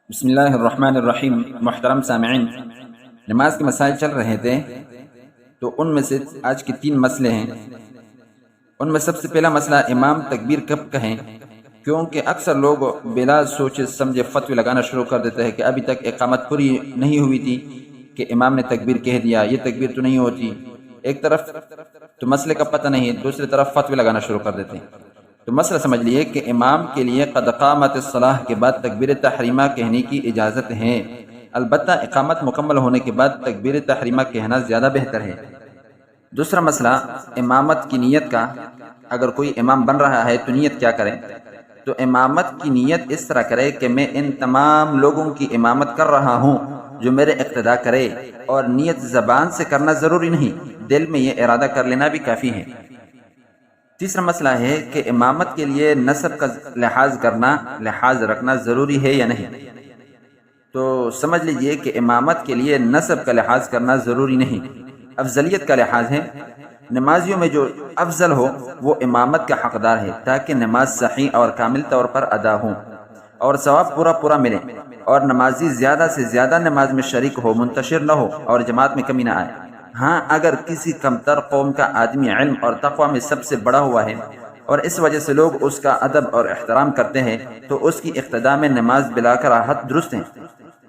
بسم اللہ الرحمن الرحیم۔ محترم سامعین، نماز کے مسائل چل رہے تھے تو ان میں سے آج کے 3 مسئلے ہیں۔ ان میں سب سے پہلا مسئلہ امام تکبیر کب کہیں، کیونکہ اکثر لوگ بلا سوچے سمجھے فتوی لگانا شروع کر دیتے ہیں کہ ابھی تک اقامت پوری نہیں ہوئی تھی کہ امام نے تکبیر کہہ دیا، یہ تکبیر تو نہیں ہوتی۔ ایک طرف تو مسئلے کا پتہ نہیں، دوسری طرف فتوی لگانا شروع کر دیتے ہیں۔ تو مسئلہ سمجھ لیے کہ امام کے لیے قد قامت الصلاۃ کے بعد تکبیر تحریمہ کہنے کی اجازت ہے، البتہ اقامت مکمل ہونے کے بعد تکبیر تحریمہ کہنا زیادہ بہتر ہے۔ دوسرا مسئلہ امامت کی نیت کا، اگر کوئی امام بن رہا ہے تو نیت کیا کرے؟ تو امامت کی نیت اس طرح کرے کہ میں ان تمام لوگوں کی امامت کر رہا ہوں جو میرے اقتداء کرے، اور نیت زبان سے کرنا ضروری نہیں، دل میں یہ ارادہ کر لینا بھی کافی ہے۔ تیسرا مسئلہ ہے کہ امامت کے لیے نسب کا لحاظ رکھنا ضروری ہے یا نہیں۔ تو سمجھ لیجئے کہ امامت کے لیے نسب کا لحاظ کرنا ضروری نہیں، افضلیت کا لحاظ ہے۔ نمازیوں میں جو افضل ہو وہ امامت کا حقدار ہے، تاکہ نماز صحیح اور کامل طور پر ادا ہو اور ثواب پورا ملے، اور نمازی زیادہ سے زیادہ نماز میں شریک ہو، منتشر نہ ہو اور جماعت میں کمی نہ آئے۔ ہاں، اگر کسی کمتر قوم کا آدمی علم اور تقوی میں سب سے بڑا ہوا ہے اور اس وجہ سے لوگ اس کا ادب اور احترام کرتے ہیں تو اس کی اقتداء میں نماز بلا کراہت درست ہے۔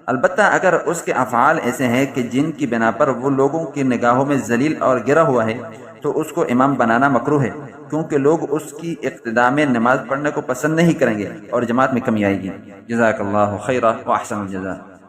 البتہ اگر اس کے افعال ایسے ہیں کہ جن کی بنا پر وہ لوگوں کی نگاہوں میں ذلیل اور گرا ہوا ہے تو اس کو امام بنانا مکروہ ہے، کیونکہ لوگ اس کی اقتداء میں نماز پڑھنے کو پسند نہیں کریں گے اور جماعت میں کمی آئے گی۔ جزاک اللہ خیرہ و احسن الجزاء۔